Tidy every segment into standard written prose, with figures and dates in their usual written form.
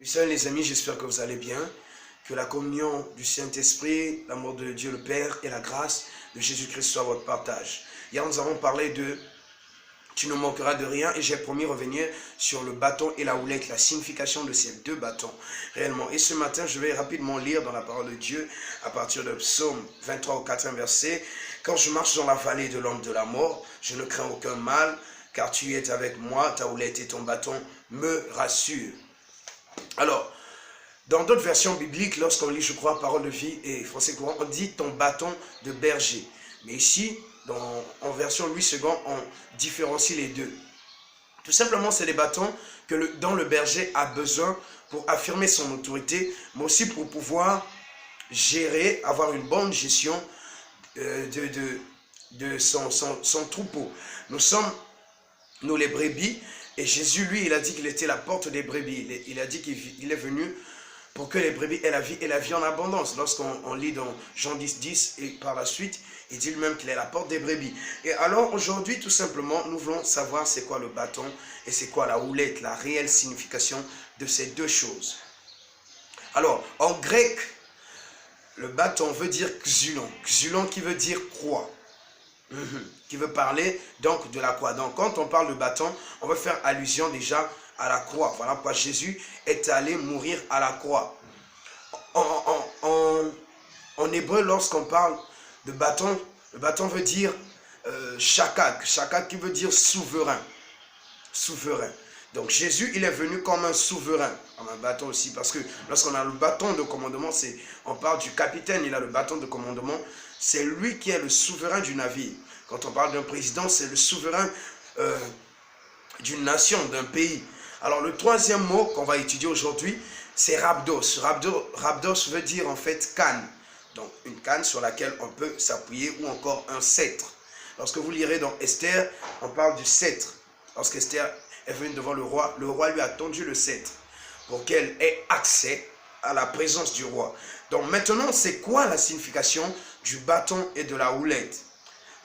Salut les amis, j'espère que vous allez bien. Que la communion du Saint-Esprit, l'amour de Dieu le Père et la grâce de Jésus-Christ soit votre partage. Hier, nous avons parlé de « Tu ne manqueras de rien » et j'ai promis revenir sur le bâton et la houlette, la signification de ces deux bâtons réellement. Et ce matin, je vais rapidement lire dans la parole de Dieu à partir de Psaume 23 au 4e verset. « Quand je marche dans la vallée de l'ombre de la mort, je ne crains aucun mal, car tu es avec moi, ta houlette et ton bâton me rassurent. » Alors, dans d'autres versions bibliques, lorsqu'on lit, je crois, Parole de vie et Français courant, on dit ton bâton de berger. Mais ici, en version Louis II, on différencie les deux. Tout simplement, c'est des bâtons dont le berger a besoin pour affirmer son autorité, mais aussi pour pouvoir gérer, avoir une bonne gestion de son troupeau. Nous sommes, nous les brebis, et Jésus, lui, il a dit qu'il était la porte des brebis. Il a dit qu'il est venu pour que les brebis aient la vie en abondance. Lorsqu'on lit dans Jean 10, 10 et par la suite, il dit lui-même qu'il est la porte des brebis. Et alors aujourd'hui, tout simplement, nous voulons savoir c'est quoi le bâton et c'est quoi la houlette, la réelle signification de ces deux choses. Alors, en grec, le bâton veut dire xulon. Xulon qui veut dire croix. Qui veut parler donc de la croix. Donc quand on parle de bâton, on veut faire allusion déjà à la croix. Voilà pourquoi Jésus est allé mourir à la croix. En hébreu, lorsqu'on parle de bâton, le bâton veut dire shakak. Shakak qui veut dire souverain. Souverain. Donc Jésus, il est venu comme un souverain, comme un bâton aussi, parce que lorsqu'on a le bâton de commandement, on parle du capitaine, il a le bâton de commandement, c'est lui qui est le souverain du navire. Quand on parle d'un président, c'est le souverain d'une nation, d'un pays. Alors le troisième mot qu'on va étudier aujourd'hui, c'est rhabdos. Rhabdos veut dire en fait canne. Donc une canne sur laquelle on peut s'appuyer ou encore un sceptre. Lorsque vous lirez dans Esther, on parle du sceptre. Lorsqu'Esther est venue devant le roi lui a tendu le sceptre pour qu'elle ait accès à la présence du roi. Donc maintenant, c'est quoi la signification du bâton et de la houlette?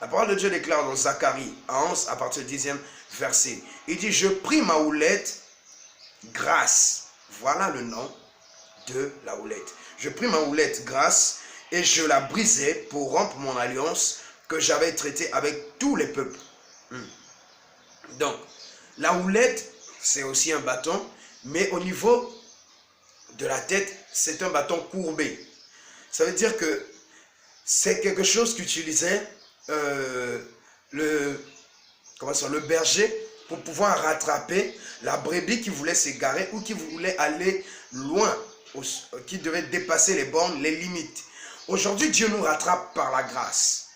La parole de Dieu déclare dans Zacharie 11, à partir du 10e verset. Il dit, je pris ma houlette, grâce. Voilà le nom de la houlette. Je pris ma houlette, grâce, et je la brisai pour rompre mon alliance que j'avais traitée avec tous les peuples. Donc, la houlette, c'est aussi un bâton, mais au niveau de la tête, c'est un bâton courbé. Ça veut dire que c'est quelque chose qu'utilisait le berger pour pouvoir rattraper la brebis qui voulait s'égarer ou qui voulait aller loin, qui devait dépasser les bornes, les limites. Aujourd'hui, Dieu nous rattrape par la grâce.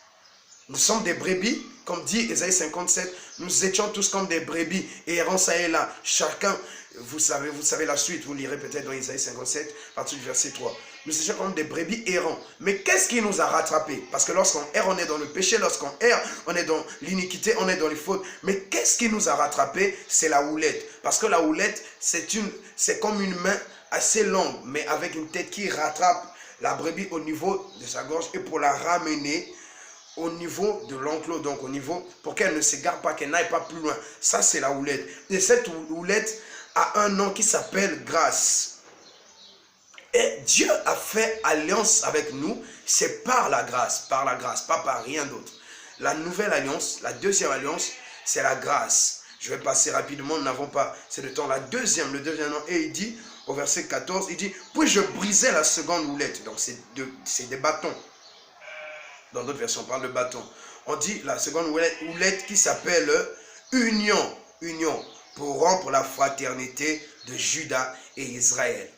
Nous sommes des brebis, comme dit Ésaïe 57, nous étions tous comme des brebis, errant ça et là. Chacun, vous savez la suite, vous lirez peut-être dans Ésaïe 57, à partir du verset 3. Nous étions comme des brebis errants. Mais qu'est-ce qui nous a rattrapés? Parce que lorsqu'on erre, on est dans le péché. Lorsqu'on erre, on est dans l'iniquité, on est dans les fautes. Mais qu'est-ce qui nous a rattrapés? C'est la houlette. Parce que la houlette, c'est comme une main assez longue, mais avec une tête qui rattrape la brebis au niveau de sa gorge et pour la ramener au niveau de l'enclos, donc au niveau, pour qu'elle ne s'égare pas, qu'elle n'aille pas plus loin. Ça, c'est la houlette. Et cette houlette a un nom qui s'appelle grâce. Et Dieu a fait alliance avec nous, c'est par la grâce, pas par rien d'autre. La nouvelle alliance, la deuxième alliance, c'est la grâce. Je vais passer rapidement, nous n'avons pas, c'est le temps. Le deuxième nom, et il dit, au verset 14, il dit, puis je brisai la seconde houlette. Donc c'est des bâtons. Dans d'autres versions, on parle de bâton. On dit la seconde houlette qui s'appelle union, pour rompre la fraternité de Juda et Israël.